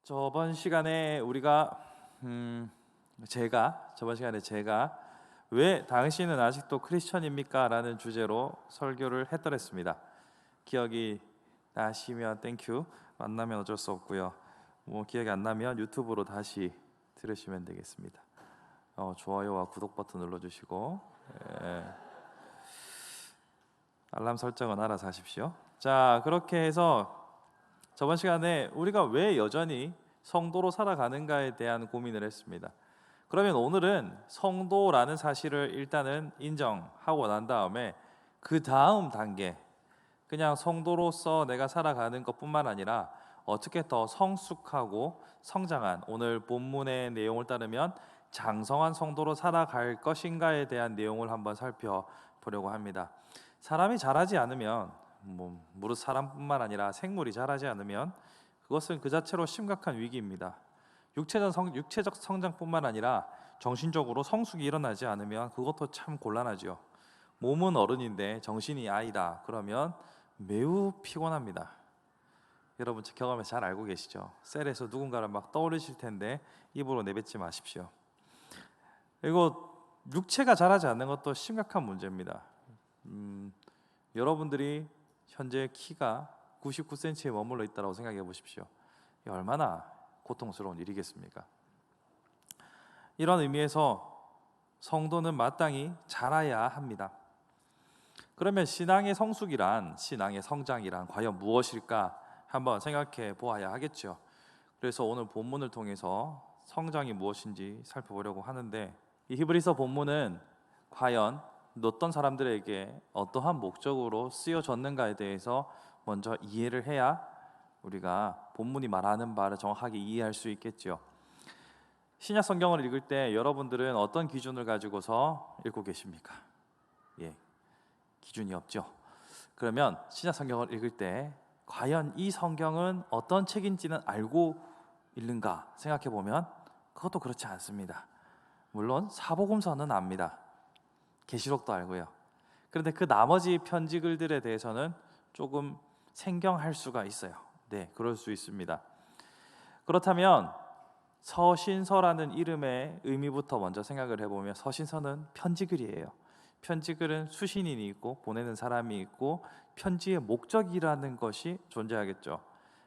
저번 시간에 제가 왜 당신은 아직도 크리스천입니까? 라는 주제로 설교를 했더랬습니다. 기억이 나시면 땡큐, 만나면 어쩔 수 없고요. 기억이 안 나면 유튜브로 다시 들으시면 되겠습니다. 좋아요와 구독 버튼 눌러주시고 알람 설정은 알아서 하십시오. 자, 그렇게 해서 저번 시간에 우리가 왜 여전히 성도로 살아가는가에 대한 고민을 했습니다. 그러면 오늘은 성도라는 사실을 일단은 인정하고 난 다음에 그 다음 단계, 그냥 성도로서 내가 살아가는 것뿐만 아니라 어떻게 더 성숙하고 성장한, 오늘 본문의 내용을 따르면 장성한 성도로 살아갈 것인가에 대한 내용을 한번 살펴보려고 합니다. 사람이 자라지 않으면, 무릇 사람뿐만 아니라 생물이 자라지 않으면 그것은 그 자체로 심각한 위기입니다. 육체적 성장뿐만 아니라 정신적으로 성숙이 일어나지 않으면 그것도 참 곤란하죠. 몸은 어른인데 정신이 아이다. 그러면 매우 피곤합니다. 여러분 경험에서 잘 알고 계시죠? 셀에서 누군가를 막 떠올리실 텐데 입으로 내뱉지 마십시오. 그리고 육체가 자라지 않는 것도 심각한 문제입니다. 여러분들이 현재 키가 99cm에 머물러 있다고 생각해 보십시오. 이게 얼마나 고통스러운 일이겠습니까? 이런 의미에서 성도는 마땅히 자라야 합니다. 그러면 신앙의 성숙이란, 신앙의 성장이란 과연 무엇일까 한번 생각해 보아야 하겠죠. 그래서 오늘 본문을 통해서 성장이 무엇인지 살펴보려고 하는데, 이 히브리서 본문은 과연 어떤 사람들에게 어떠한 목적으로 쓰여졌는가에 대해서 먼저 이해를 해야 우리가 본문이 말하는 바를 정확하게 이해할 수 있겠죠. 신약 성경을 읽을 때 여러분들은 어떤 기준을 가지고서 읽고 계십니까? 기준이 없죠. 그러면 신약 성경을 읽을 때 과연 이 성경은 어떤 책인지는 알고 읽는가 생각해 보면 그것도 그렇지 않습니다. 물론 사복음서는 압니다. 계시록도 알고요. 그런데 그 나머지 편지 글들에 대해서는 조금 생경할 수가 있어요. 네, 그럴 수 있습니다. 그렇다면 서신서라는 이름의 의미부터 먼저 생각을 해보면, 서신서는 편지글이에요. 편지글은 수신인이 있고 보내는 사람이 있고 편지의 목적이라는 것이 존재하겠죠.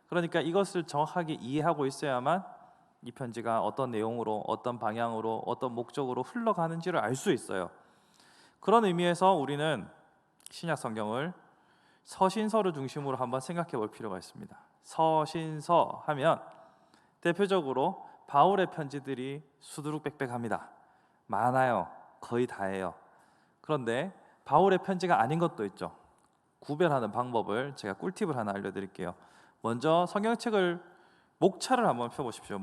그러니까 이것을 정확하게 이해하고 있어야만 이 편지가 어떤 내용으로, 어떤 방향으로, 어떤 목적으로 흘러가는지를 알 수 있어요. 그런 의미에서 우리는 신약 성경을 서신서를 중심으로 한번 생각해 볼 필요가 있습니다. 서신서 하면 대표적으로 바울의 편지들이 수두룩빽빽합니다. 많아요. 거의 다예요. 그런데 바울의 편지가 아닌 것도 있죠. 구별하는 방법을 제가 꿀팁을 하나 알려드릴게요. 먼저 성경책을 목차를 한번 펴보십시오.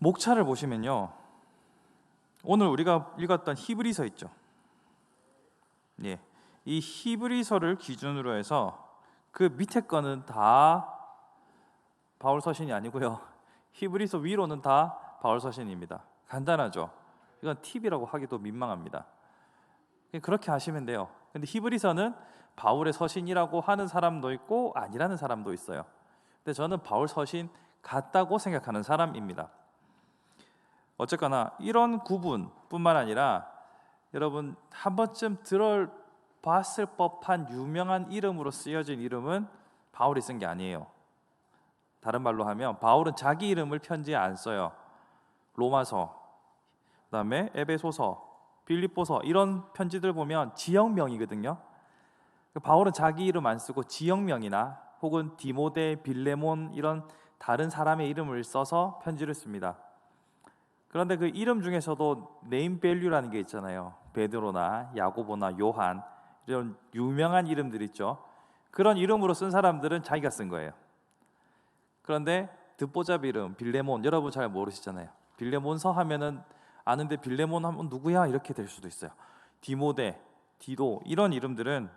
목차를 보시면요, 오늘 우리가 읽었던 히브리서 있죠. 이 히브리서를 기준으로 해서 그 밑에 거는 다 바울 서신이 아니고요, 히브리서 위로는 다 바울 서신입니다. 간단하죠. 이건 팁이라고 하기도 민망합니다. 그렇게 하시면 돼요. 근데 히브리서는 바울의 서신이라고 하는 사람도 있고 아니라는 사람도 있어요. 근데 저는 바울 서신 같다고 생각하는 사람입니다. 어쨌거나 이런 구분뿐만 아니라 여러분 한 번쯤 들어봤을 법한 유명한 이름으로 쓰여진 이름은 바울이 쓴 게 아니에요. 다른 말로 하면 바울은 자기 이름을 편지에 안 써요. 로마서, 그다음에 에베소서, 빌립보서 이런 편지들 보면 지역명이거든요. 바울은 자기 이름 안 쓰고 지역명이나 혹은 디모데, 빌레몬 이런 다른 사람의 이름을 써서 편지를 씁니다. 그런데 그 이름 중에서도 네임 밸류라는 게 있잖아요. 베드로나 야고보나 요한 이런 유명한 이름들 있죠. 그런 이름으로 쓴 사람들은 자기가 쓴 거예요. 그런데 듣보잡 이름 빌레몬, 여러분 잘 모르시잖아요. 빌레몬서 하면은 아는데 빌레몬 하면 누구야 이렇게 될 수도 있어요. 디모데, 디도 이런 이름들은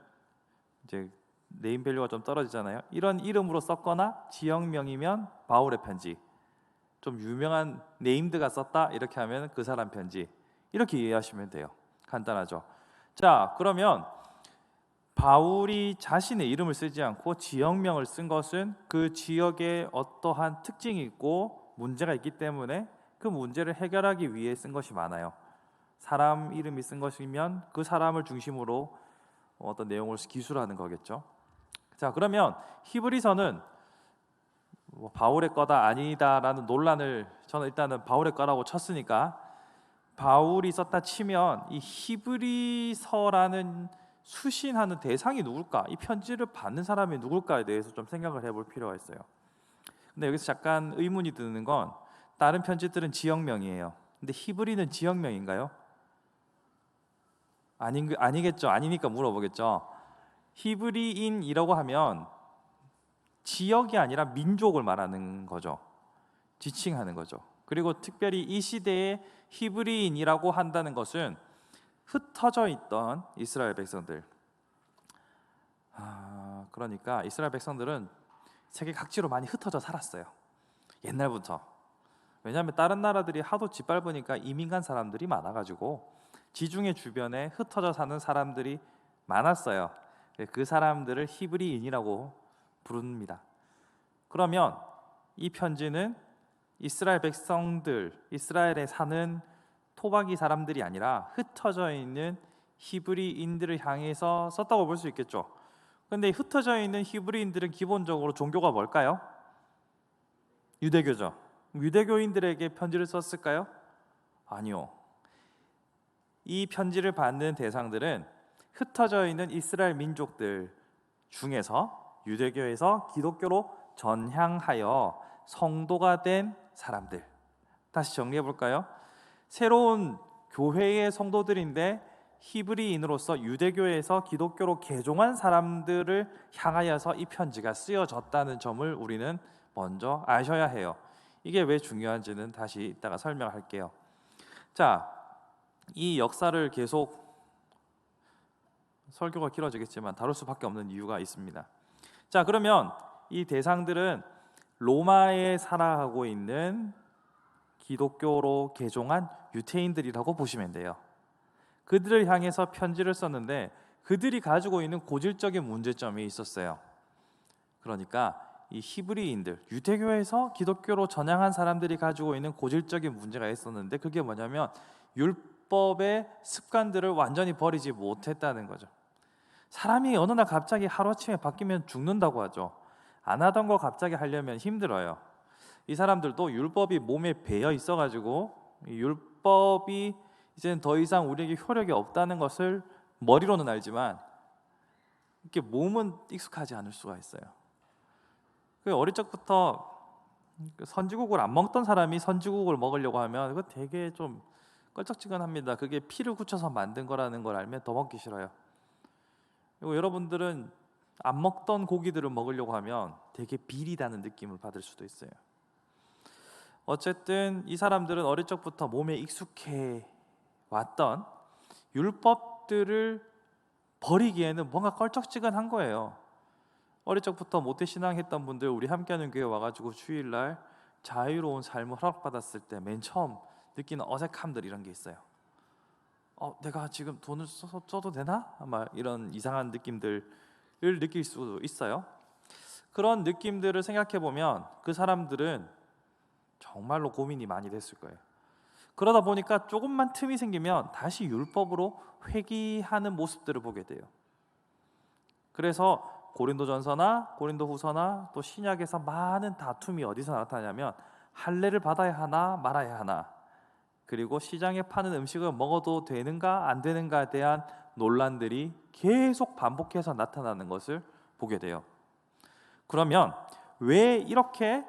이제 네임 밸류가 좀 떨어지잖아요. 이런 이름으로 썼거나 지역명이면 바울의 편지, 좀 유명한 네임드가 썼다 이렇게 하면 그 사람 편지, 이렇게 이해하시면 돼요. 간단하죠. 자, 그러면 바울이 자신의 이름을 쓰지 않고 지역명을 쓴 것은 그 지역에 어떠한 특징이 있고 문제가 있기 때문에 그 문제를 해결하기 위해 쓴 것이 많아요. 사람 이름이 쓴 것이면 그 사람을 중심으로 어떤 내용을 기술하는 거겠죠. 자, 그러면 히브리서는 바울의 거다 아니다라는 논란을 저는 일단은 바울의 거라고 쳤으니까 바울이 썼다 치면 이 히브리서라는 수신하는 대상이 누굴까? 이 편지를 받는 사람이 누굴까에 대해서 좀 생각을 해볼 필요가 있어요. 근데 여기서 잠깐 의문이 드는 건 다른 편지들은 지역명이에요. 근데 히브리는 지역명인가요? 아니겠죠. 아니니까 물어보겠죠. 히브리인이라고 하면 지역이 아니라 민족을 말하는 거죠. 지칭하는 거죠. 그리고 특별히 이 시대에 히브리인이라고 한다는 것은 흩어져 있던 이스라엘 백성들. 그러니까 이스라엘 백성들은 세계 각지로 많이 흩어져 살았어요. 옛날부터. 왜냐하면 다른 나라들이 하도 짓밟으니까 이민 간 사람들이 많아가지고 지중해 주변에 흩어져 사는 사람들이 많았어요. 그 사람들을 히브리인이라고 부릅니다. 그러면 이 편지는 이스라엘 백성들, 이스라엘에 사는 토박이 사람들이 아니라 흩어져 있는 히브리인들을 향해서 썼다고 볼 수 있겠죠. 근데 흩어져 있는 히브리인들은 기본적으로 종교가 뭘까요? 유대교죠. 유대교인들에게 편지를 썼을까요? 아니요. 이 편지를 받는 대상들은 흩어져 있는 이스라엘 민족들 중에서 유대교에서 기독교로 전향하여 성도가 된 사람들. 다시 정리해 볼까요? 새로운 교회의 성도들인데 히브리인으로서 유대교에서 기독교로 개종한 사람들을 향하여서 이 편지가 쓰여졌다는 점을 우리는 먼저 아셔야 해요. 이게 왜 중요한지는 다시 이따가 설명할게요. 자, 이 역사를 계속 설교가 길어지겠지만 다룰 수밖에 없는 이유가 있습니다. 자, 그러면 이 대상들은 로마에 살아가고 있는 기독교로 개종한 유태인들이라고 보시면 돼요. 그들을 향해서 편지를 썼는데 그들이 가지고 있는 고질적인 문제점이 있었어요. 그러니까 이 히브리인들, 유대교에서 기독교로 전향한 사람들이 가지고 있는 고질적인 문제가 있었는데 그게 뭐냐면 율법의 습관들을 완전히 버리지 못했다는 거죠. 사람이 어느 날 갑자기 하루아침에 바뀌면 죽는다고 하죠. 안 하던 거 갑자기 하려면 힘들어요. 이 사람들도 율법이 몸에 배어 있어가지고 이 율법이 이제는 더 이상 우리에게 효력이 없다는 것을 머리로는 알지만 이렇게 몸은 익숙하지 않을 수가 있어요. 어릴 적부터 선지국을 안 먹던 사람이 선지국을 먹으려고 하면 그거 되게 좀 껄쩍지근합니다. 그게 피를 굳혀서 만든 거라는 걸 알면 더 먹기 싫어요. 그리고 여러분들은 안 먹던 고기들을 먹으려고 하면 되게 비리다는 느낌을 받을 수도 있어요. 어쨌든 이 사람들은 어릴 적부터 몸에 익숙해 왔던 율법들을 버리기에는 뭔가 껄쩍지근한 거예요. 어릴 적부터 모태신앙했던 분들 우리 함께하는 교회 와가지고 주일날 자유로운 삶을 허락받았을 때 맨 처음 느끼는 어색함들 이런 게 있어요. 내가 지금 돈을 써도 되나? 아마 이런 이상한 느낌들을 느낄 수도 있어요. 그런 느낌들을 생각해 보면 그 사람들은 정말로 고민이 많이 됐을 거예요. 그러다 보니까 조금만 틈이 생기면 다시 율법으로 회귀하는 모습들을 보게 돼요. 그래서 고린도전서나 고린도후서나 또 신약에서 많은 다툼이 어디서 나타나냐면 할례를 받아야 하나 말아야 하나, 그리고 시장에 파는 음식을 먹어도 되는가 안 되는가에 대한 논란들이 계속 반복해서 나타나는 것을 보게 돼요. 그러면 왜 이렇게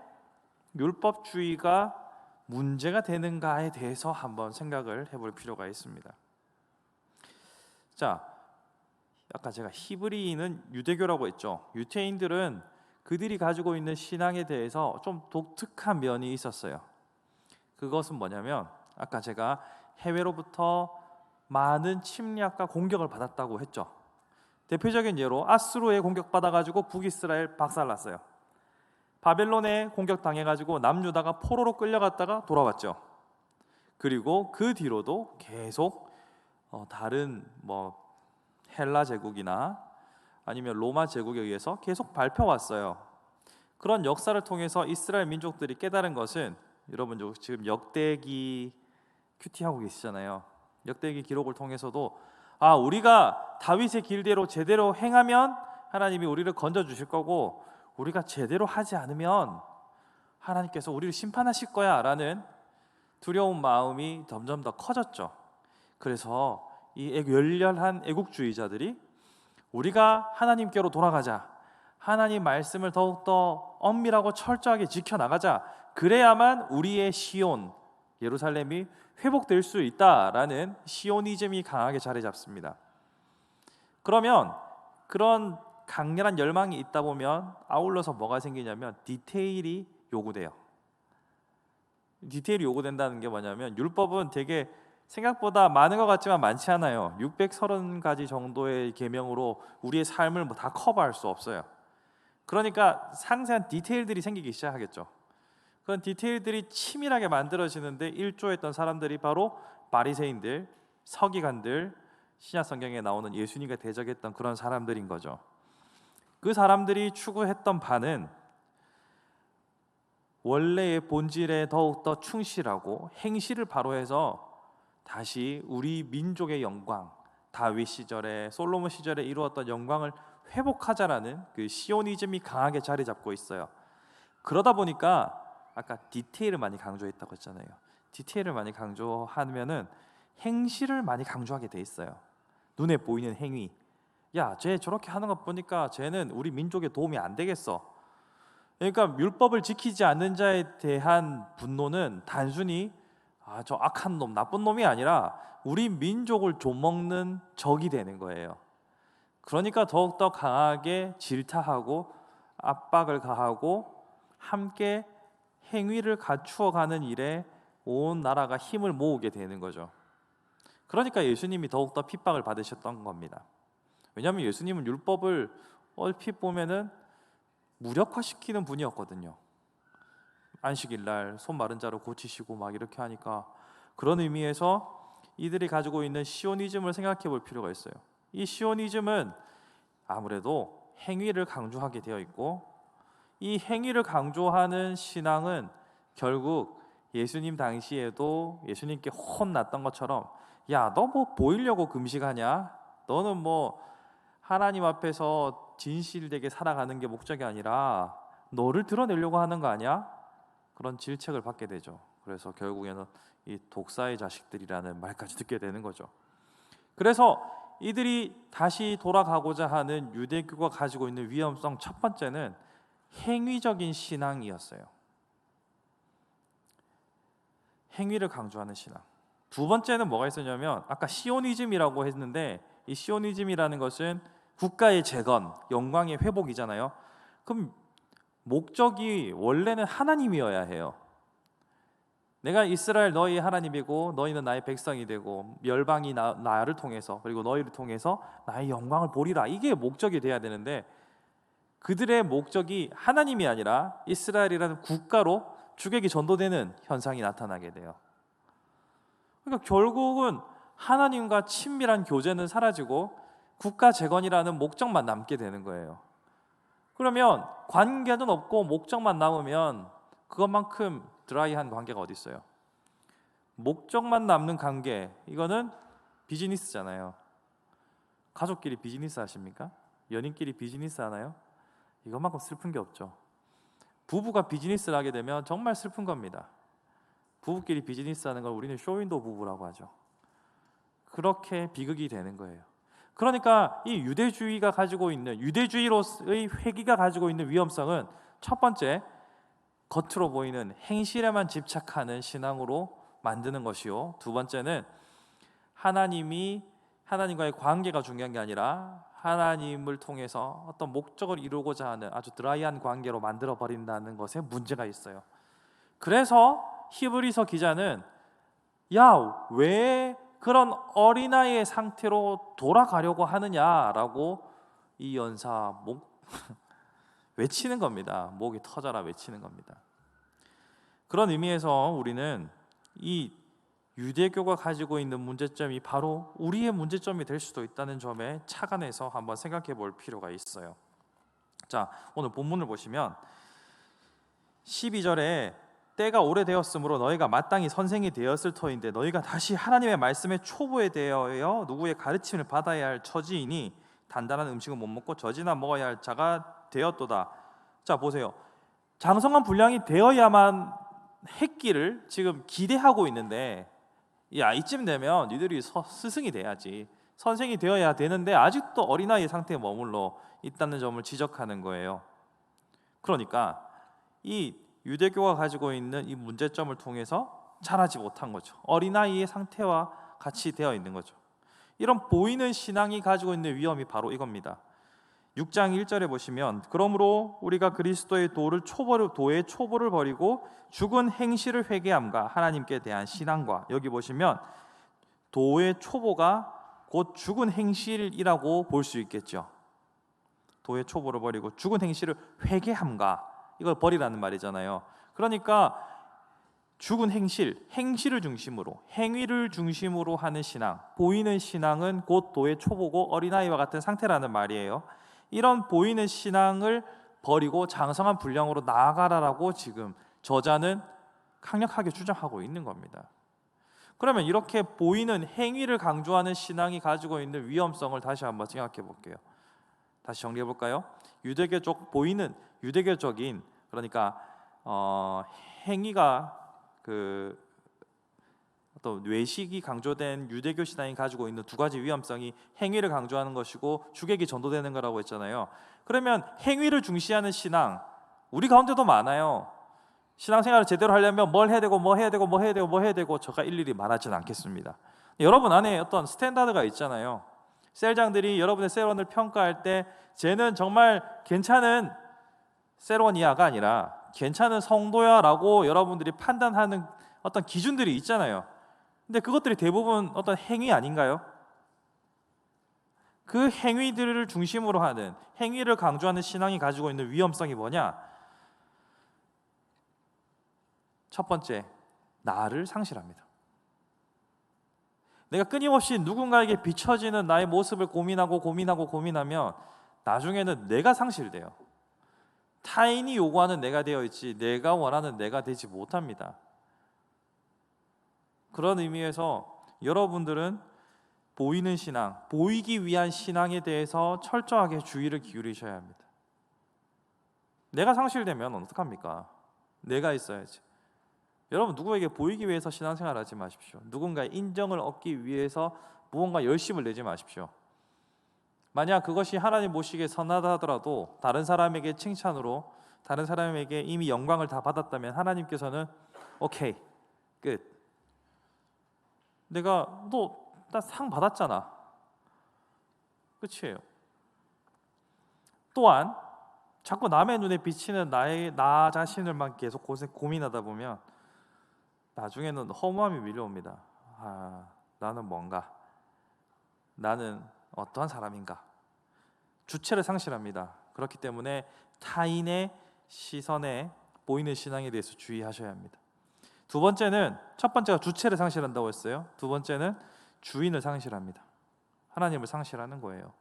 율법주의가 문제가 되는가에 대해서 한번 생각을 해볼 필요가 있습니다. 자, 아까 제가 히브리인은 유대교라고 했죠. 유태인들은 그들이 가지고 있는 신앙에 대해서 좀 독특한 면이 있었어요. 그것은 뭐냐면 아까 제가 해외로부터 많은 침략과 공격을 받았다고 했죠. 대표적인 예로 아수르에 공격받아가지고 북이스라엘 박살났어요. 바벨론에 공격당해가지고 남유다가 포로로 끌려갔다가 돌아왔죠. 그리고 그 뒤로도 계속 다른 헬라 제국이나 아니면 로마 제국에 의해서 계속 밟혀왔어요. 그런 역사를 통해서 이스라엘 민족들이 깨달은 것은, 여러분 지금 역대기 큐티하고 계시잖아요. 역대기 기록을 통해서도 우리가 다윗의 길대로 제대로 행하면 하나님이 우리를 건져 주실 거고, 우리가 제대로 하지 않으면 하나님께서 우리를 심판하실 거야 라는 두려운 마음이 점점 더 커졌죠. 그래서 이 열렬한 애국주의자들이 우리가 하나님께로 돌아가자, 하나님 말씀을 더욱더 엄밀하고 철저하게 지켜나가자, 그래야만 우리의 시온 예루살렘이 회복될 수 있다라는 시오니즘이 강하게 자리 잡습니다. 그러면 그런 강렬한 열망이 있다 보면 아울러서 뭐가 생기냐면 디테일이 요구돼요. 디테일이 요구된다는 게 뭐냐면, 율법은 되게 생각보다 많은 것 같지만 많지 않아요. 630가지 정도의 계명으로 우리의 삶을 다 커버할 수 없어요. 그러니까 상세한 디테일들이 생기기 시작하겠죠. 그런 디테일들이 치밀하게 만들어지는데 일조했던 사람들이 바로 바리새인들, 서기관들, 신약 성경에 나오는 예수님과 대적했던 그런 사람들인 거죠. 그 사람들이 추구했던 바는 원래의 본질에 더욱더 충실하고 행실을 바로 해서 다시 우리 민족의 영광, 다윗 시절에, 솔로몬 시절에 이루었던 영광을 회복하자라는 그 시오니즘이 강하게 자리 잡고 있어요. 그러다 보니까 아까 디테일을 많이 강조했다고 했잖아요. 디테일을 많이 강조하면은 행실을 많이 강조하게 돼 있어요. 눈에 보이는 행위. 야, 쟤 저렇게 하는 거 보니까 쟤는 우리 민족에 도움이 안 되겠어. 그러니까 율법을 지키지 않는 자에 대한 분노는 단순히 저 악한 놈, 나쁜 놈이 아니라 우리 민족을 좀먹는 적이 되는 거예요. 그러니까 더욱더 강하게 질타하고 압박을 가하고 함께 행위를 갖추어가는 일에 온 나라가 힘을 모으게 되는 거죠. 그러니까 예수님이 더욱더 핍박을 받으셨던 겁니다. 왜냐하면 예수님은 율법을 얼핏 보면은 무력화시키는 분이었거든요. 안식일 날 손 마른 자로 고치시고 막 이렇게 하니까, 그런 의미에서 이들이 가지고 있는 시오니즘을 생각해 볼 필요가 있어요. 이 시오니즘은 아무래도 행위를 강조하게 되어 있고, 이 행위를 강조하는 신앙은 결국 예수님 당시에도 예수님께 혼났던 것처럼, 야, 너 뭐 보이려고 금식하냐? 너는 뭐 하나님 앞에서 진실되게 살아가는 게 목적이 아니라 너를 드러내려고 하는 거 아니야? 그런 질책을 받게 되죠. 그래서 결국에는 이 독사의 자식들이라는 말까지 듣게 되는 거죠. 그래서 이들이 다시 돌아가고자 하는 유대교가 가지고 있는 위험성, 첫 번째는 행위적인 신앙이었어요. 행위를 강조하는 신앙. 두 번째는 뭐가 있었냐면, 아까 시오니즘이라고 했는데, 이 시오니즘이라는 것은 국가의 재건, 영광의 회복이잖아요. 그럼 목적이 원래는 하나님이어야 해요. 내가 이스라엘 너희의 하나님이고 너희는 나의 백성이 되고 열방이 나를 통해서, 그리고 너희를 통해서 나의 영광을 보리라, 이게 목적이 돼야 되는데, 그들의 목적이 하나님이 아니라 이스라엘이라는 국가로 주객이 전도되는 현상이 나타나게 돼요. 그러니까 결국은 하나님과 친밀한 교제는 사라지고 국가 재건이라는 목적만 남게 되는 거예요. 그러면 관계는 없고 목적만 남으면 그것만큼 드라이한 관계가 어디 있어요? 목적만 남는 관계, 이거는 비즈니스잖아요. 가족끼리 비즈니스 하십니까? 연인끼리 비즈니스 하나요? 이것만큼 슬픈 게 없죠. 부부가 비즈니스를 하게 되면 정말 슬픈 겁니다. 부부끼리 비즈니스 하는 걸 우리는 쇼윈도 부부라고 하죠. 그렇게 비극이 되는 거예요. 그러니까 이 유대주의가 가지고 있는, 유대주의로서의 회귀가 가지고 있는 위험성은, 첫 번째, 겉으로 보이는 행실에만 집착하는 신앙으로 만드는 것이요, 두 번째는 하나님과의 관계가 중요한 게 아니라 하나님을 통해서 어떤 목적을 이루고자 하는 아주 드라이한 관계로 만들어 버린다는 것에 문제가 있어요. 그래서 히브리서 기자는, 야, 왜 그런 어린아이의 상태로 돌아가려고 하느냐라고 이 연사 외치는 겁니다. 목이 터져라 외치는 겁니다. 그런 의미에서 우리는 이 유대교가 가지고 있는 문제점이 바로 우리의 문제점이 될 수도 있다는 점에 착안해서 한번 생각해 볼 필요가 있어요. 자, 오늘 본문을 보시면 12절에 때가 오래되었으므로 너희가 마땅히 선생이 되었을 터인데 너희가 다시 하나님의 말씀에 초보에 대하여 누구의 가르침을 받아야 할 처지이니 단단한 음식은 못 먹고 젖이나 먹어야 할 자가 되었도다. 자, 보세요. 장성한 분량이 되어야만 했기를 지금 기대하고 있는데, 야, 이쯤 되면 니들이 스승이 돼야지, 선생이 되어야 되는데 아직도 어린아이 상태에 머물러 있다는 점을 지적하는 거예요. 그러니까 이 유대교가 가지고 있는 이 문제점을 통해서 자라지 못한 거죠. 어린아이의 상태와 같이 되어 있는 거죠. 이런 보이는 신앙이 가지고 있는 위험이 바로 이겁니다. 6장 1절에 보시면 그러므로 우리가 그리스도의 도의 초보를 버리고 죽은 행실을 회개함과 하나님께 대한 신앙과, 여기 보시면 도의 초보가 곧 죽은 행실이라고 볼 수 있겠죠. 도의 초보를 버리고 죽은 행실을 회개함과, 이걸 버리라는 말이잖아요. 그러니까 죽은 행실을 중심으로, 행위를 중심으로 하는 신앙, 보이는 신앙은 곧 도의 초보고 어린아이와 같은 상태라는 말이에요. 이런 보이는 신앙을 버리고 장성한 분량으로 나아가라라고 지금 저자는 강력하게 주장하고 있는 겁니다. 그러면 이렇게 보이는 행위를 강조하는 신앙이 가지고 있는 위험성을 다시 한번 생각해 볼게요. 다시 정리해 볼까요? 유대교적인, 그러니까 행위가 어떤 외식이 강조된 유대교 신앙이 가지고 있는 두 가지 위험성이 행위를 강조하는 것이고 주객이 전도되는 거라고 했잖아요. 그러면 행위를 중시하는 신앙, 우리 가운데도 많아요. 신앙생활을 제대로 하려면 뭘 해야 되고 뭐 해야 되고 뭐 해야 되고 뭐 해야 되고 제가 일일이 말하지는 않겠습니다. 여러분 안에 어떤 스탠다드가 있잖아요. 셀장들이 여러분의 셀원을 평가할 때 쟤는 정말 괜찮은 셀원이야가 아니라 괜찮은 성도야라고 여러분들이 판단하는 어떤 기준들이 있잖아요. 근데 그것들이 대부분 어떤 행위 아닌가요? 그 행위들을 중심으로 하는, 행위를 강조하는 신앙이 가지고 있는 위험성이 뭐냐? 첫 번째, 나를 상실합니다. 내가 끊임없이 누군가에게 비춰지는 나의 모습을 고민하면 나중에는 내가 상실돼요. 타인이 요구하는 내가 되어 있지 내가 원하는 내가 되지 못합니다. 그런 의미에서 여러분들은 보이는 신앙, 보이기 위한 신앙에 대해서 철저하게 주의를 기울이셔야 합니다. 내가 상실되면 어떡합니까? 내가 있어야지. 여러분, 누구에게 보이기 위해서 신앙생활 하지 마십시오. 누군가의 인정을 얻기 위해서 무언가 열심을 내지 마십시오. 만약 그것이 하나님 보시기에 선하다 하더라도 다른 사람에게 칭찬으로, 다른 사람에게 이미 영광을 다 받았다면 하나님께서는 오케이, 끝. 내가 너 나 상 받았잖아, 끝이에요. 또한 자꾸 남의 눈에 비치는 나 자신을만 계속 고민하다 보면 나중에는 허무함이 밀려옵니다. 나는 뭔가, 나는 어떠한 사람인가, 주체를 상실합니다. 그렇기 때문에 타인의 시선에 보이는 신앙에 대해서 주의하셔야 합니다. 두 번째는, 첫 번째가 주체를 상실한다고 했어요. 두 번째는 주인을 상실합니다. 하나님을 상실하는 거예요.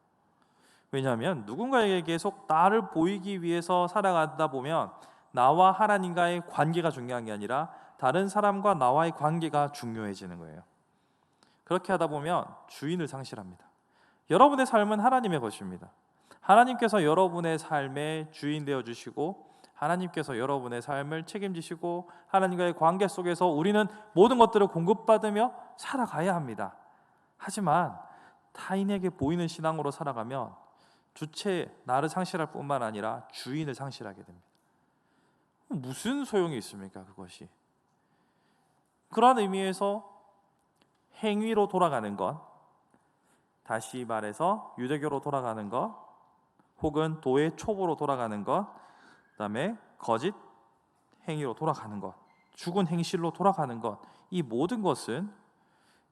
왜냐하면 누군가에게 계속 나를 보이기 위해서 살아가다 보면 나와 하나님과의 관계가 중요한 게 아니라 다른 사람과 나와의 관계가 중요해지는 거예요. 그렇게 하다 보면 주인을 상실합니다. 여러분의 삶은 하나님의 것입니다. 하나님께서 여러분의 삶의 주인 되어주시고 하나님께서 여러분의 삶을 책임지시고 하나님과의 관계 속에서 우리는 모든 것들을 공급받으며 살아가야 합니다. 하지만 타인에게 보이는 신앙으로 살아가면 주체, 나를 상실할 뿐만 아니라 주인을 상실하게 됩니다. 무슨 소용이 있습니까, 그것이? 그런 의미에서 행위로 돌아가는 것, 다시 말해서 유대교로 돌아가는 것, 혹은 도의 초보로 돌아가는 것, 그다음에 거짓 행위로 돌아가는 것, 죽은 행실로 돌아가는 것, 이 모든 것은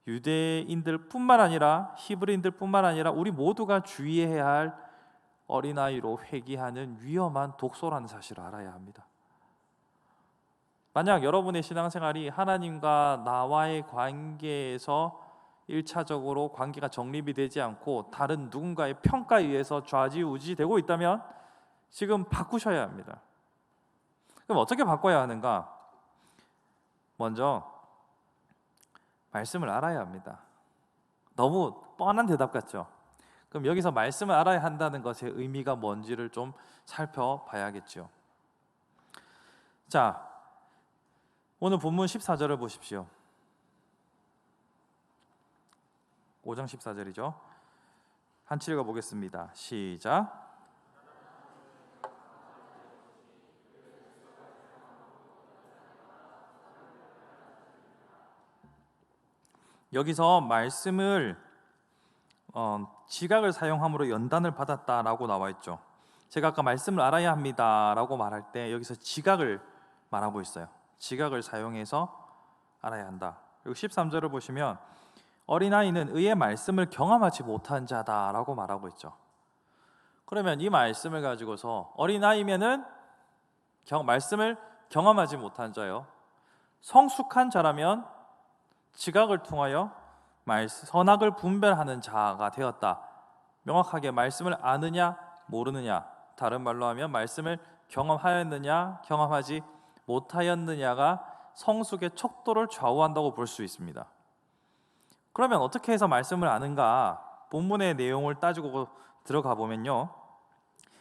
유대인들뿐만 아니라 히브리인들뿐만 아니라 우리 모두가 주의해야 할 어린아이로 회귀하는 위험한 독소라는 사실을 알아야 합니다. 만약 여러분의 신앙생활이 하나님과 나와의 관계에서 1차적으로 관계가 정립이 되지 않고 다른 누군가의 평가에 의해서 좌지우지 되고 있다면 지금 바꾸셔야 합니다. 그럼 어떻게 바꿔야 하는가? 먼저 말씀을 알아야 합니다. 너무 뻔한 대답 같죠? 그럼 여기서 말씀을 알아야 한다는 것의 의미가 뭔지를 좀 살펴봐야겠죠. 자, 오늘 본문 14절을 보십시오. 5장 14절이죠. 한치 읽어보겠습니다. 시작. 여기서 말씀을 지각을 사용함으로 연단을 받았다라고 나와 있죠. 제가 아까 말씀을 알아야 합니다라고 말할 때 여기서 지각을 말하고 있어요. 지각을 사용해서 알아야 한다. 그리고 13절을 보시면 어린아이는 의의 말씀을 경험하지 못한 자다라고 말하고 있죠. 그러면 이 말씀을 가지고서 어린아이면은 말씀을 경험하지 못한 자요. 성숙한 자라면 지각을 통하여 선악을 분별하는 자가 되었다. 명확하게 말씀을 아느냐 모르느냐, 다른 말로 하면 말씀을 경험하였느냐 경험하지 못하였느냐가 성숙의 척도를 좌우한다고 볼 수 있습니다. 그러면 어떻게 해서 말씀을 아는가? 본문의 내용을 따지고 들어가 보면요,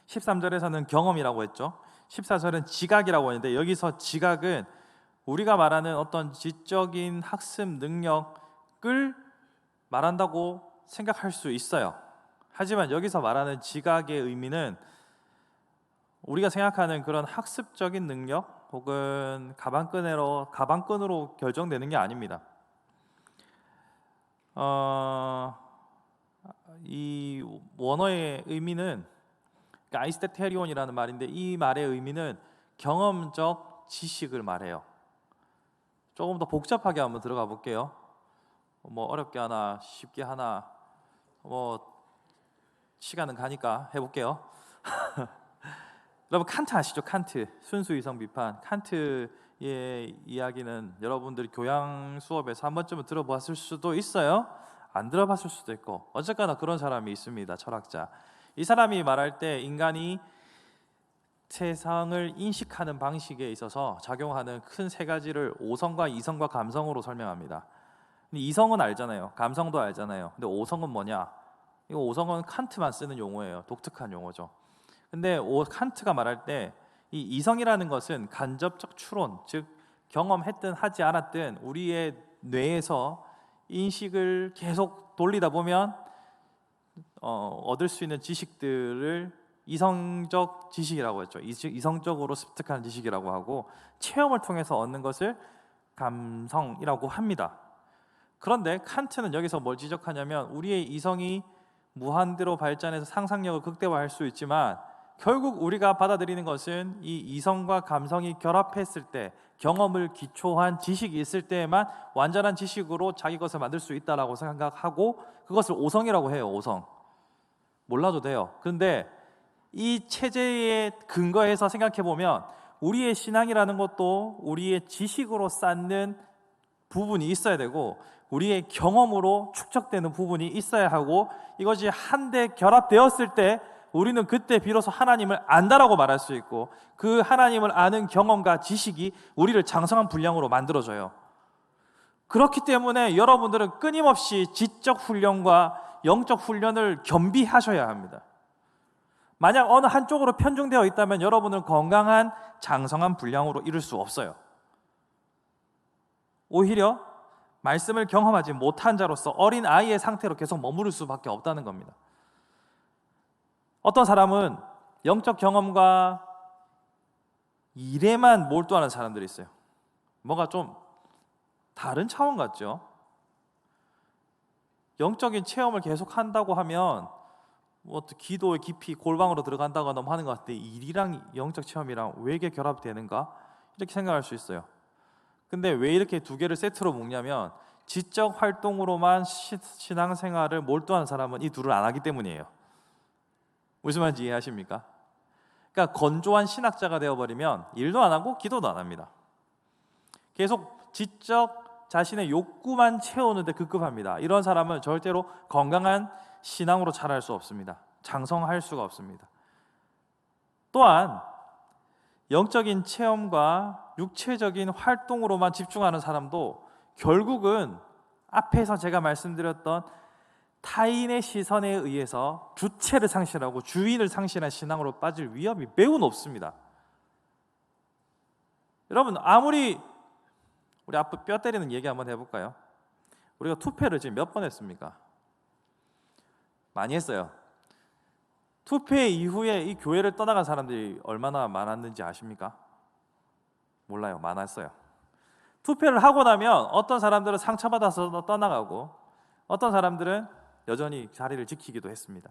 13절에서는 경험이라고 했죠. 14절은 지각이라고 했는데 여기서 지각은 우리가 말하는 어떤 지적인 학습 능력을 말한다고 생각할 수 있어요. 하지만 여기서 말하는 지각의 의미는 우리가 생각하는 그런 학습적인 능력 혹은 가방끈으로 결정되는 게 아닙니다. 이 원어의 의미는 아이스테테리온이라는 말인데 이 말의 의미는 경험적 지식을 말해요. 조금 더 복잡하게 한번 들어가 볼게요. 뭐 어렵게 하나 쉽게 하나 시간은 가니까 해볼게요. 여러분 칸트 아시죠? 칸트 순수 이성 비판. 칸트의 이야기는 여러분들이 교양 수업에서 한 번쯤은 들어봤을 수도 있어요. 안 들어봤을 수도 있고 어쨌거나 그런 사람이 있습니다. 철학자. 이 사람이 말할 때 인간이 세상을 인식하는 방식에 있어서 작용하는 큰 세 가지를 오성과 이성과 감성으로 설명합니다. 근데 이성은 알잖아요. 감성도 알잖아요. 근데 오성은 뭐냐? 이거 오성은 칸트만 쓰는 용어예요. 독특한 용어죠. 근데 칸트가 말할 때 이 이성이라는 것은 간접적 추론, 즉 경험했든 하지 않았든 우리의 뇌에서 인식을 계속 돌리다 보면 얻을 수 있는 지식들을 이성적 지식이라고 했죠. 이성적으로 습득하는 지식이라고 하고 체험을 통해서 얻는 것을 감성이라고 합니다. 그런데 칸트는 여기서 뭘 지적하냐면 우리의 이성이 무한대로 발전해서 상상력을 극대화할 수 있지만 결국 우리가 받아들이는 것은 이 이성과 감성이 결합했을 때 경험을 기초한 지식이 있을 때에만 완전한 지식으로 자기 것을 만들 수 있다라고 생각하고 그것을 오성이라고 해요. 오성. 몰라도 돼요. 그런데 이 체제에 근거해서 생각해 보면 우리의 신앙이라는 것도 우리의 지식으로 쌓는 부분이 있어야 되고 우리의 경험으로 축적되는 부분이 있어야 하고 이것이 한데 결합되었을 때 우리는 그때 비로소 하나님을 안다라고 말할 수 있고 그 하나님을 아는 경험과 지식이 우리를 장성한 분량으로 만들어줘요. 그렇기 때문에 여러분들은 끊임없이 지적 훈련과 영적 훈련을 겸비하셔야 합니다. 만약 어느 한쪽으로 편중되어 있다면 여러분은 건강한 장성한 분량으로 이룰 수 없어요. 오히려 말씀을 경험하지 못한 자로서 어린 아이의 상태로 계속 머무를 수밖에 없다는 겁니다. 어떤 사람은 영적 경험과 일에만 몰두하는 사람들이 있어요. 뭔가 좀 다른 차원 같죠? 영적인 체험을 계속 한다고 하면 기도의 깊이 골방으로 들어간다거나 하는 것 같은데 일이랑 영적 체험이랑 왜 이게 결합되는가? 이렇게 생각할 수 있어요. 근데 왜 이렇게 두 개를 세트로 묶냐면 지적 활동으로만 신앙생활을 몰두하는 사람은 이 둘을 안 하기 때문이에요. 무슨 말인지 이해하십니까? 그러니까 건조한 신학자가 되어버리면 일도 안 하고 기도도 안 합니다. 계속 지적 자신의 욕구만 채우는데 급급합니다. 이런 사람은 절대로 건강한 신앙으로 자랄 수 없습니다. 장성할 수가 없습니다. 또한 영적인 체험과 육체적인 활동으로만 집중하는 사람도 결국은 앞에서 제가 말씀드렸던 타인의 시선에 의해서 주체를 상실하고 주인을 상실한 신앙으로 빠질 위험이 매우 높습니다. 여러분, 아무리 우리 앞에 뼈 때리는 얘기 한번 해볼까요? 우리가 투표를 지금 몇 번 했습니까? 많이 했어요. 투표 이후에 이 교회를 떠나간 사람들이 얼마나 많았는지 아십니까? 몰라요. 많았어요. 투표를 하고 나면 어떤 사람들은 상처받아서 떠나가고 어떤 사람들은 여전히 자리를 지키기도 했습니다.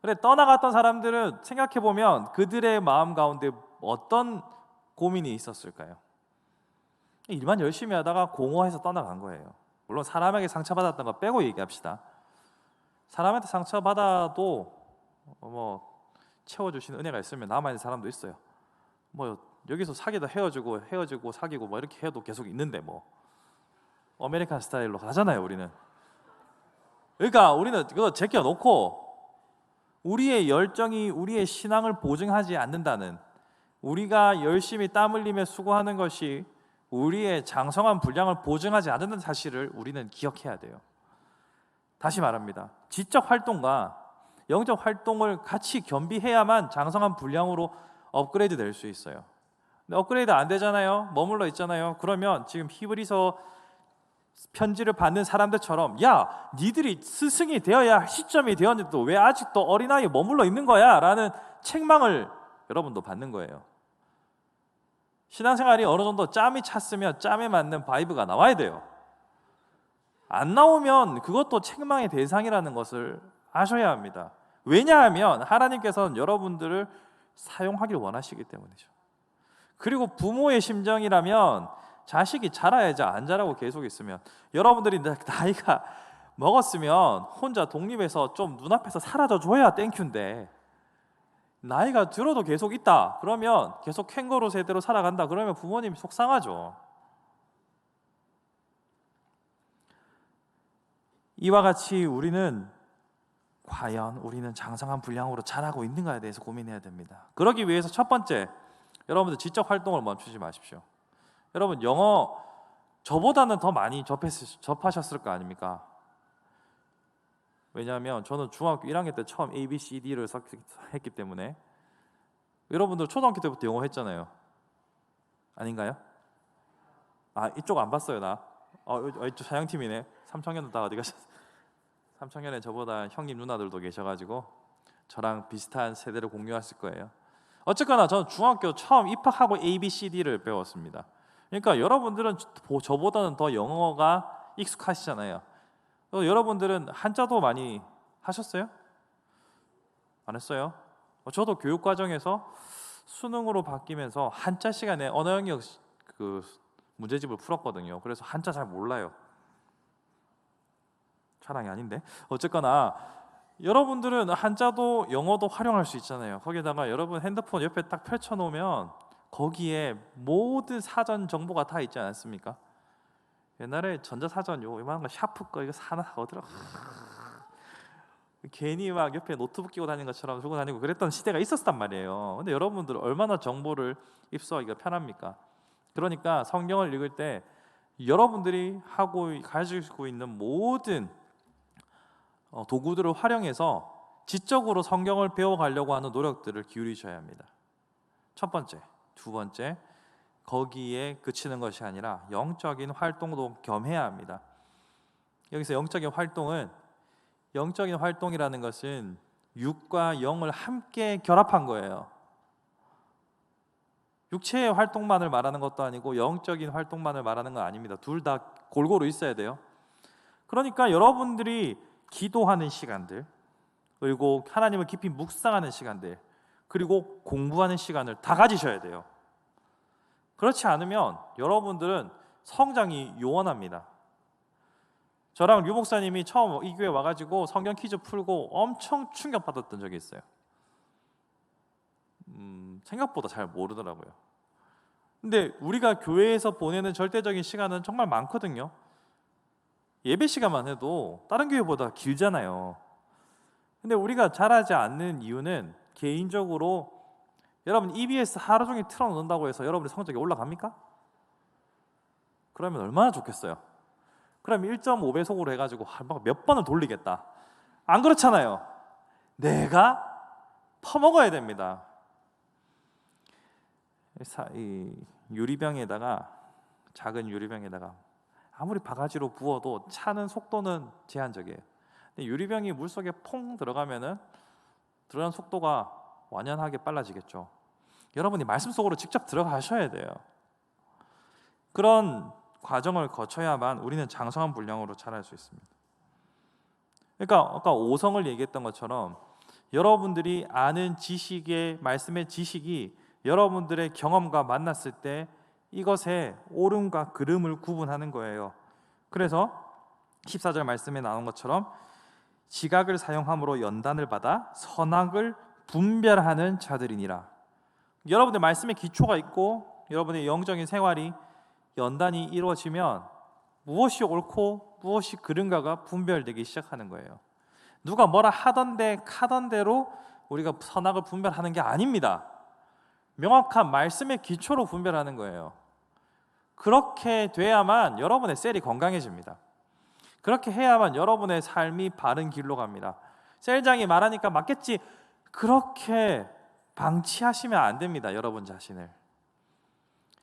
그런데 떠나갔던 사람들은 생각해보면 그들의 마음 가운데 어떤 고민이 있었을까요? 일만 열심히 하다가 공허해서 떠나간 거예요. 물론 사람에게 상처받았던 거 빼고 얘기합시다. 사람한테 상처받아도 채워주시는 은혜가 있으면 남아있는 사람도 있어요. 여기서 사귀다 헤어지고 사귀고 이렇게 해도 계속 있는데 아메리칸 스타일로 가잖아요. 우리는. 그러니까 우리는 그거 제껴놓고 우리의 열정이 우리의 신앙을 보증하지 않는다는, 우리가 열심히 땀 흘리며 수고하는 것이 우리의 장성한 분량을 보증하지 않는 사실을 우리는 기억해야 돼요. 다시 말합니다. 지적 활동과 영적 활동을 같이 겸비해야만 장성한 분량으로 업그레이드 될 수 있어요. 근데 업그레이드 안 되잖아요. 머물러 있잖아요. 그러면 지금 히브리서 편지를 받는 사람들처럼, 야, 니들이 스승이 되어야 할 시점이 되었는데도 왜 아직도 어린아이에 머물러 있는 거야? 라는 책망을 여러분도 받는 거예요. 신앙생활이 어느 정도 짬이 찼으면 짬에 맞는 바이브가 나와야 돼요. 안 나오면 그것도 책망의 대상이라는 것을 아셔야 합니다. 왜냐하면 하나님께서는 여러분들을 사용하길 원하시기 때문이죠. 그리고 부모의 심정이라면 자식이 자라야지, 안 자라고 계속 있으면, 여러분들이 나이가 먹었으면 혼자 독립해서 좀 눈앞에서 사라져 줘야 땡큐인데, 나이가 들어도 계속 있다 그러면, 계속 캥거루 세대로 살아간다 그러면 부모님이 속상하죠. 이와 같이 우리는 과연 우리는 장성한 분량으로 자라고 있는가에 대해서 고민해야 됩니다. 그러기 위해서 첫 번째, 여러분들 지적 활동을 멈추지 마십시오. 여러분, 영어 저보다는 더 많이 접하셨을 거 아닙니까? 왜냐하면 저는 중학교 1학년 때 처음 A, B, C, D를 했기 때문에. 여러분들 초등학교 때부터 영어 했잖아요. 아닌가요? 이쪽 안 봤어요. 나 이쪽 사양팀이네. 3청년도 다 어디 가셨어요? 3청년에 저보다 형님 누나들도 계셔가지고 저랑 비슷한 세대를 공유하실 거예요. 어쨌거나 저는 중학교 처음 입학하고 A, B, C, D를 배웠습니다. 그러니까 여러분들은 저보다는 더 영어가 익숙하시잖아요. 여러분들은 한자도 많이 하셨어요? 안 했어요? 저도 교육 과정에서 수능으로 바뀌면서 한자 시간에 언어 영역 그 문제집을 풀었거든요. 그래서 한자 잘 몰라요. 자랑이 아닌데. 어쨌거나 여러분들은 한자도 영어도 활용할 수 있잖아요. 거기다가 여러분 핸드폰 옆에 딱 펼쳐놓으면 거기에 모든 사전 정보가 다 있지 않습니까? 옛날에 전자사전 이만한 거 샤프 거 이거 하나 사오더라. 괜히 막 옆에 노트북 끼고 다니는 것처럼 들고 다니고 그랬던 시대가 있었단 말이에요. 근데 여러분들 얼마나 정보를 입수하기가 편합니까? 그러니까 성경을 읽을 때 여러분들이 가지고 있는 모든 도구들을 활용해서 지적으로 성경을 배워가려고 하는 노력들을 기울이셔야 합니다. 첫 번째, 두 번째, 거기에 그치는 것이 아니라 영적인 활동도 겸해야 합니다. 여기서 영적인 활동이라는 것은 육과 영을 함께 결합한 거예요. 육체의 활동만을 말하는 것도 아니고 영적인 활동만을 말하는 건 아닙니다. 둘 다 골고루 있어야 돼요. 그러니까 여러분들이 기도하는 시간들, 그리고 하나님을 깊이 묵상하는 시간들, 그리고 공부하는 시간을 다 가지셔야 돼요. 그렇지 않으면 여러분들은 성장이 요원합니다. 저랑 류 목사님이 처음 이 교회 와가지고 성경 퀴즈 풀고 엄청 충격받았던 적이 있어요. 생각보다 잘 모르더라고요. 근데 우리가 교회에서 보내는 절대적인 시간은 정말 많거든요. 예배 시간만 해도 다른 교회보다 길잖아요. 근데 우리가 잘하지 않는 이유는 개인적으로 여러분 EBS 하루 종일 틀어놓는다고 해서 여러분의 성적이 올라갑니까? 그러면 얼마나 좋겠어요. 그럼 1.5배속으로 해가지고 몇 번을 돌리겠다. 안 그렇잖아요. 내가 퍼먹어야 됩니다. 이 유리병에다가, 작은 유리병에다가 아무리 바가지로 부어도 차는 속도는 제한적이에요. 근데 유리병이 물속에 퐁 들어가면은 들어가는 속도가 완연하게 빨라지겠죠. 여러분이 말씀 속으로 직접 들어가셔야 돼요. 그런 과정을 거쳐야만 우리는 장성한 분량으로 자랄 수 있습니다. 그러니까 아까 5성을 얘기했던 것처럼 여러분들이 아는 지식의, 말씀의 지식이 여러분들의 경험과 만났을 때 이것의 옳음과 그름을 구분하는 거예요. 그래서 14절 말씀에 나온 것처럼 지각을 사용함으로 연단을 받아 선악을 분별하는 자들이니라. 여러분들 말씀의 기초가 있고 여러분의 영적인 생활이 연단이 이루어지면 무엇이 옳고 무엇이 그른가가 분별되기 시작하는 거예요. 누가 뭐라 하던데 카던 대로 우리가 선악을 분별하는 게 아닙니다. 명확한 말씀의 기초로 분별하는 거예요. 그렇게 돼야만 여러분의 셀이 건강해집니다. 그렇게 해야만 여러분의 삶이 바른 길로 갑니다. 셀장이 말하니까 맞겠지, 그렇게 방치하시면 안 됩니다. 여러분 자신을.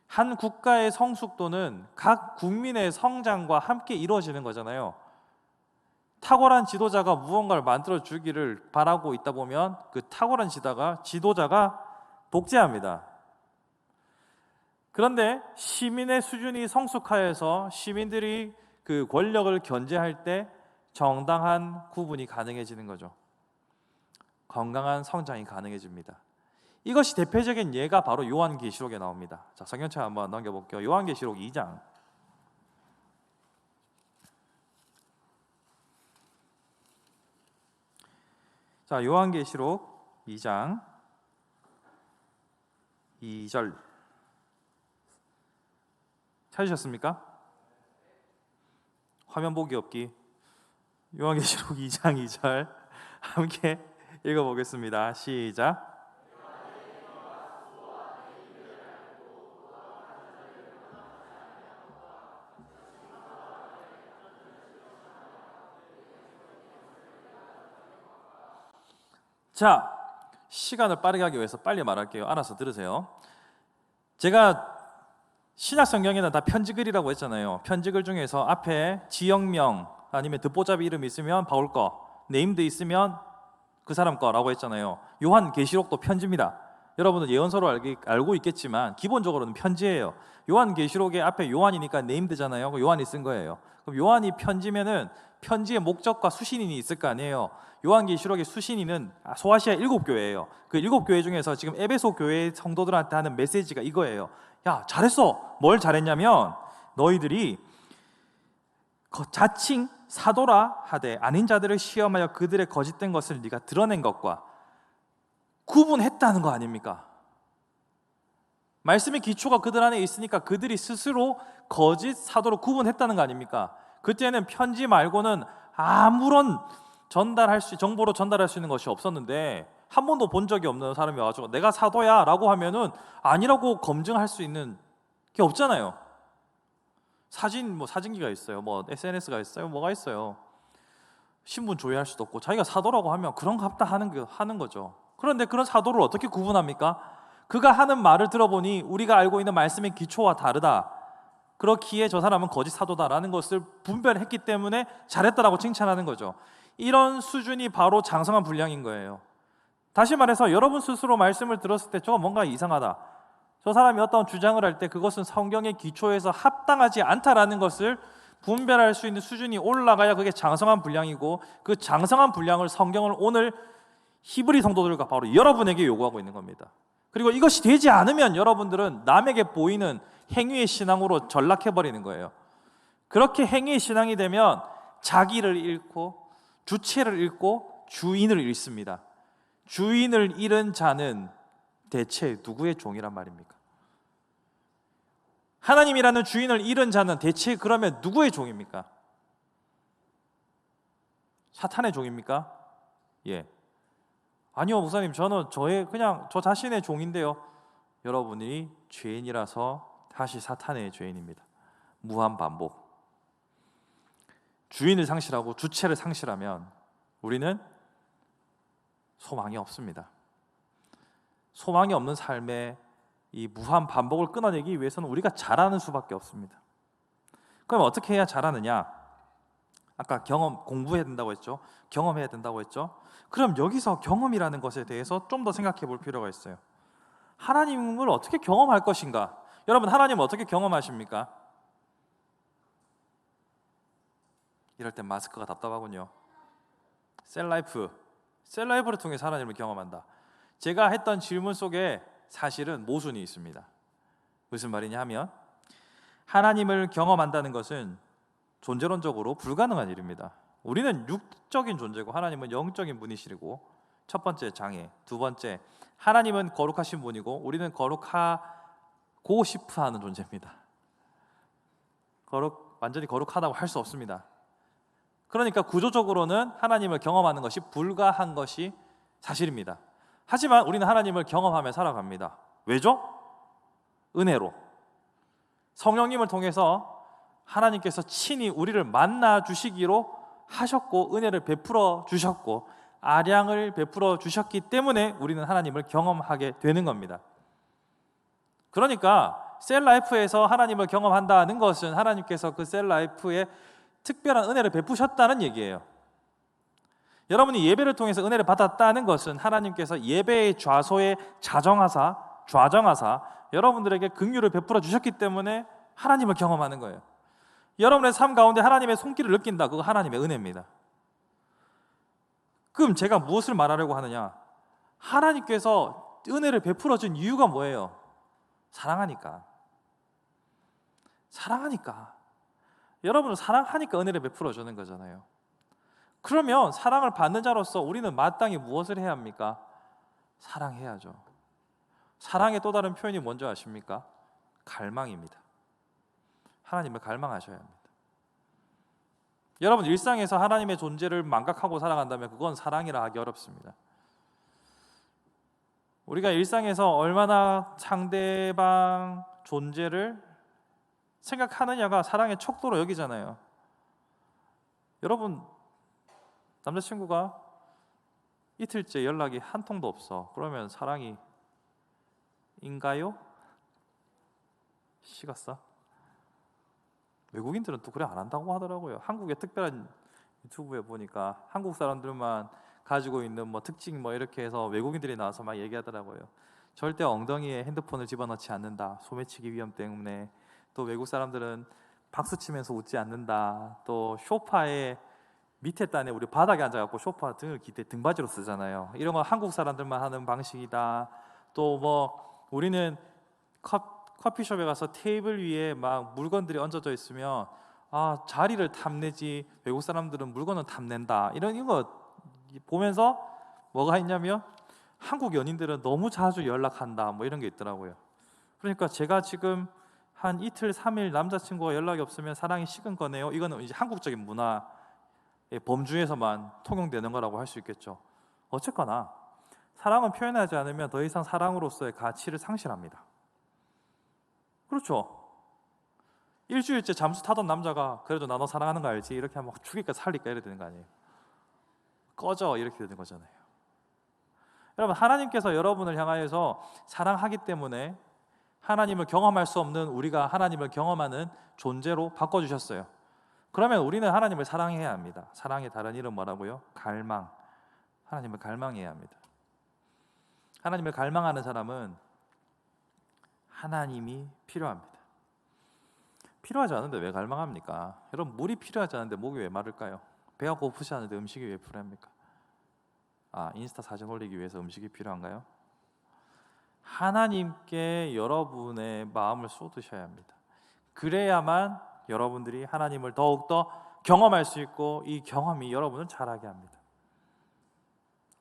한 국가의 성숙도는 각 국민의 성장과 함께 이루어지는 거잖아요. 탁월한 지도자가 무언가를 만들어 주기를 바라고 있다 보면 그 탁월한 지도자가 독재합니다. 그런데 시민의 수준이 성숙하여서 시민들이 그 권력을 견제할 때 정당한 구분이 가능해지는 거죠. 건강한 성장이 가능해집니다. 이것이 대표적인 예가 바로 요한계시록에 나옵니다. 자, 성경책 한번 넘겨볼게요. 요한계시록 2장. 자, 요한계시록 2장 2절 찾으셨습니까? 화면 보기 없기. 요한계시록 2장 2절 함께 읽어보겠습니다. 시작. 자, 시간을 빠르게 하기 위해서 빨리 말할게요. 알아서 들으세요. 제가 신약 성경에는 다 편지글이라고 했잖아요. 편지글 중에서 앞에 지역명 아니면 듣보잡이 이름 있으면 바울 거, 네임드 있으면 그 사람 거라고 했잖아요. 요한계시록도 편지입니다. 여러분은 예언서로 알고 있겠지만 기본적으로는 편지예요. 요한계시록의 앞에 요한이니까 네임드잖아요. 요한이 쓴 거예요. 그럼 요한이 편지면은 편지의 목적과 수신인이 있을 거 아니에요. 요한계시록의 수신인은 소아시아 7교회예요. 그 7교회 중에서 지금 에베소 교회 성도들한테 하는 메시지가 이거예요. 야, 잘했어. 뭘 잘했냐면 너희들이 자칭 사도라 하되 아닌 자들을 시험하여 그들의 거짓된 것을 네가 드러낸 것과 구분했다는 거 아닙니까? 말씀의 기초가 그들 안에 있으니까 그들이 스스로 거짓 사도로 구분했다는 거 아닙니까? 그때는 편지 말고는 아무런 정보로 전달할 수 있는 것이 없었는데 한 번도 본 적이 없는 사람이 와가지고 내가 사도야 라고 하면은 아니라고 검증할 수 있는 게 없잖아요. 사진기가 있어요. SNS가 있어요. 뭐가 있어요. 신분 조회할 수도 없고 자기가 사도라고 하면 그런가 보다 하는 거죠. 그런데 그런 사도를 어떻게 구분합니까? 그가 하는 말을 들어보니 우리가 알고 있는 말씀의 기초와 다르다. 그렇기에 저 사람은 거짓 사도다라는 것을 분별했기 때문에 잘했다라고 칭찬하는 거죠. 이런 수준이 바로 장성한 분량인 거예요. 다시 말해서 여러분 스스로 말씀을 들었을 때 저거 뭔가 이상하다, 저 사람이 어떤 주장을 할 때 그것은 성경의 기초에서 합당하지 않다라는 것을 분별할 수 있는 수준이 올라가야 그게 장성한 분량이고, 그 장성한 분량을 성경을 오늘 히브리 성도들과 바로 여러분에게 요구하고 있는 겁니다. 그리고 이것이 되지 않으면 여러분들은 남에게 보이는 행위의 신앙으로 전락해버리는 거예요. 그렇게 행위의 신앙이 되면 자기를 잃고 주체를 잃고 주인을 잃습니다. 주인을 잃은 자는 대체 누구의 종이란 말입니까? 하나님이라는 주인을 잃은 자는 대체 그러면 누구의 종입니까? 사탄의 종입니까? 예. 아니요, 목사님, 저는 그냥 저 자신의 종인데요. 여러분이 죄인이라서 다시 사탄의 죄인입니다. 무한 반복. 주인을 상실하고 주체를 상실하면 우리는 소망이 없습니다. 소망이 없는 삶의 이 무한 반복을 끊어내기 위해서는 우리가 잘하는 수밖에 없습니다. 그럼 어떻게 해야 잘하느냐? 아까 공부해야 된다고 했죠. 경험해야 된다고 했죠. 그럼 여기서 경험이라는 것에 대해서 좀 더 생각해 볼 필요가 있어요. 하나님을 어떻게 경험할 것인가? 여러분, 하나님을 어떻게 경험하십니까? 이럴 땐 마스크가 답답하군요. 셀라이프를 통해서 하나님을 경험한다. 제가 했던 질문 속에 사실은 모순이 있습니다. 무슨 말이냐 하면, 하나님을 경험한다는 것은 존재론적으로 불가능한 일입니다. 우리는 육적인 존재고 하나님은 영적인 분이시고, 첫 번째 장애. 두 번째, 하나님은 거룩하신 분이고 우리는 거룩하고 싶어 하는 존재입니다. 완전히 거룩하다고 할 수 없습니다. 그러니까 구조적으로는 하나님을 경험하는 것이 불가한 것이 사실입니다. 하지만 우리는 하나님을 경험하며 살아갑니다. 왜죠? 은혜로. 성령님을 통해서 하나님께서 친히 우리를 만나 주시기로 하셨고, 은혜를 베풀어 주셨고, 아량을 베풀어 주셨기 때문에 우리는 하나님을 경험하게 되는 겁니다. 그러니까 셀라이프에서 하나님을 경험한다는 것은 하나님께서 그 셀라이프에 특별한 은혜를 베푸셨다는 얘기예요. 여러분이 예배를 통해서 은혜를 받았다는 것은 하나님께서 예배의 좌소에 좌정하사 여러분들에게 긍휼을 베풀어 주셨기 때문에 하나님을 경험하는 거예요. 여러분의 삶 가운데 하나님의 손길을 느낀다. 그거 하나님의 은혜입니다. 그럼 제가 무엇을 말하려고 하느냐? 하나님께서 은혜를 베풀어 준 이유가 뭐예요? 사랑하니까. 여러분을 사랑하니까 은혜를 베풀어 주는 거잖아요. 그러면 사랑을 받는 자로서 우리는 마땅히 무엇을 해야 합니까? 사랑해야죠. 사랑의 또 다른 표현이 뭔지 아십니까? 갈망입니다. 하나님을 갈망하셔야 합니다. 여러분, 일상에서 하나님의 존재를 망각하고 살아간다면 그건 사랑이라 하기 어렵습니다. 우리가 일상에서 얼마나 상대방 존재를 생각하느냐가 사랑의 척도로 여기잖아요. 여러분, 남자친구가 이틀째 연락이 한 통도 없어. 그러면 사랑이 인가요? 식었어? 외국인들은 또 그래 안 한다고 하더라고요. 한국의 특별한 유튜브에 보니까 한국 사람들만 가지고 있는 특징 이렇게 해서 외국인들이 나와서 막 얘기하더라고요. 절대 엉덩이에 핸드폰을 집어넣지 않는다. 소매치기 위험 때문에. 또 외국 사람들은 박수 치면서 웃지 않는다. 또 소파에 밑에 단에 우리 바닥에 앉아갖고 소파 등을 등받이로 쓰잖아요. 이런 거 한국 사람들만 하는 방식이다. 또 우리는 커피숍에 가서 테이블 위에 막 물건들이 얹어져 있으면 자리를 탐내지 외국 사람들은 물건을 탐낸다. 이런 거 보면서 뭐가 있냐면 한국 연인들은 너무 자주 연락한다. 이런 게 있더라고요. 그러니까 제가 지금 한 이틀, 3일 남자친구가 연락이 없으면 사랑이 식은 거네요. 이거는 이제 한국적인 문화의 범주에서만 통용되는 거라고 할 수 있겠죠. 어쨌거나 사랑은 표현하지 않으면 더 이상 사랑으로서의 가치를 상실합니다. 그렇죠. 일주일째 잠수 타던 남자가 그래도 나 너 사랑하는 거 알지? 이렇게 하면 죽일까 살릴까 이래야 되는 거 아니에요? 꺼져 이렇게 되는 거잖아요. 여러분, 하나님께서 여러분을 향하여서 사랑하기 때문에 하나님을 경험할 수 없는 우리가 하나님을 경험하는 존재로 바꿔주셨어요. 그러면 우리는 하나님을 사랑해야 합니다. 사랑의 다른 이름 뭐라고요? 갈망. 하나님을 갈망해야 합니다. 하나님을 갈망하는 사람은 하나님이 필요합니다. 필요하지 않은데 왜 갈망합니까? 여러분, 물이 필요하지 않은데 목이 왜 마를까요? 배가 고프지 않은데 음식이 왜 필요합니까? 인스타 사진 올리기 위해서 음식이 필요한가요? 하나님께 여러분의 마음을 쏟으셔야 합니다. 그래야만 여러분들이 하나님을 더욱더 경험할 수 있고 이 경험이 여러분을 자라게 합니다.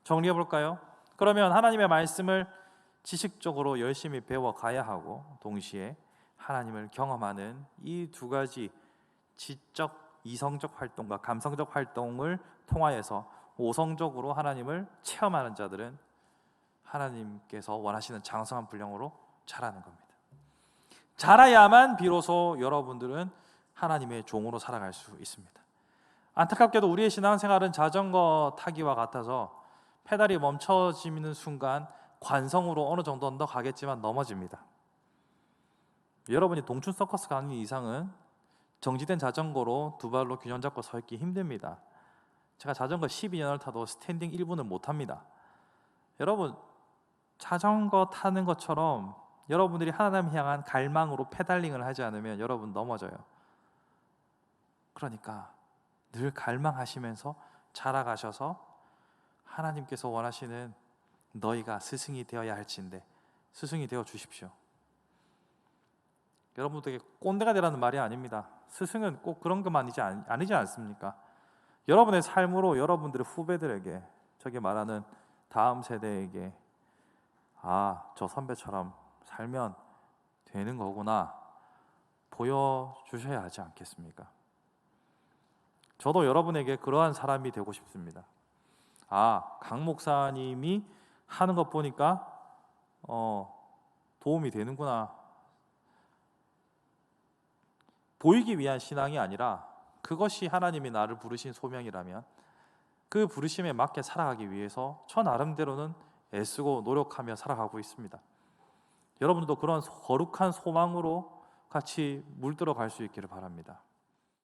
정리해 볼까요? 그러면 하나님의 말씀을 지식적으로 열심히 배워가야 하고 동시에 하나님을 경험하는 이 두 가지 지적, 이성적 활동과 감성적 활동을 통하여서 오성적으로 하나님을 체험하는 자들은 하나님께서 원하시는 장성한 분량으로 자라는 겁니다. 자라야만 비로소 여러분들은 하나님의 종으로 살아갈 수 있습니다. 안타깝게도 우리의 신앙생활은 자전거 타기와 같아서 페달이 멈춰지는 순간 관성으로 어느 정도 더 가겠지만 넘어집니다. 여러분이 동춘 서커스 가는 이상은 정지된 자전거로 두 발로 균형 잡고 서 있기 힘듭니다. 제가 자전거 12년을 타도 스탠딩 1분을 못 합니다. 여러분, 자전거 타는 것처럼 여러분들이 하나님 향한 갈망으로 페달링을 하지 않으면 여러분 넘어져요. 그러니까 늘 갈망하시면서 자라가셔서 하나님께서 원하시는 너희가 스승이 되어야 할진데 스승이 되어 주십시오. 여러분들에게 꼰대가 되라는 말이 아닙니다. 스승은 꼭 그런 것만이지 아니지 않습니까? 여러분의 삶으로 여러분들의 후배들에게, 저게 말하는 다음 세대에게 저 선배처럼 살면 되는 거구나 보여주셔야 하지 않겠습니까? 저도 여러분에게 그러한 사람이 되고 싶습니다. 강 목사님이 하는 것 보니까 도움이 되는구나. 보이기 위한 신앙이 아니라 그것이 하나님이 나를 부르신 소명이라면 그 부르심에 맞게 살아가기 위해서 저 나름대로는 애쓰고 노력하며 살아가고 있습니다. 여러분들도 그런 거룩한 소망으로 같이 물들어 갈 수 있기를 바랍니다.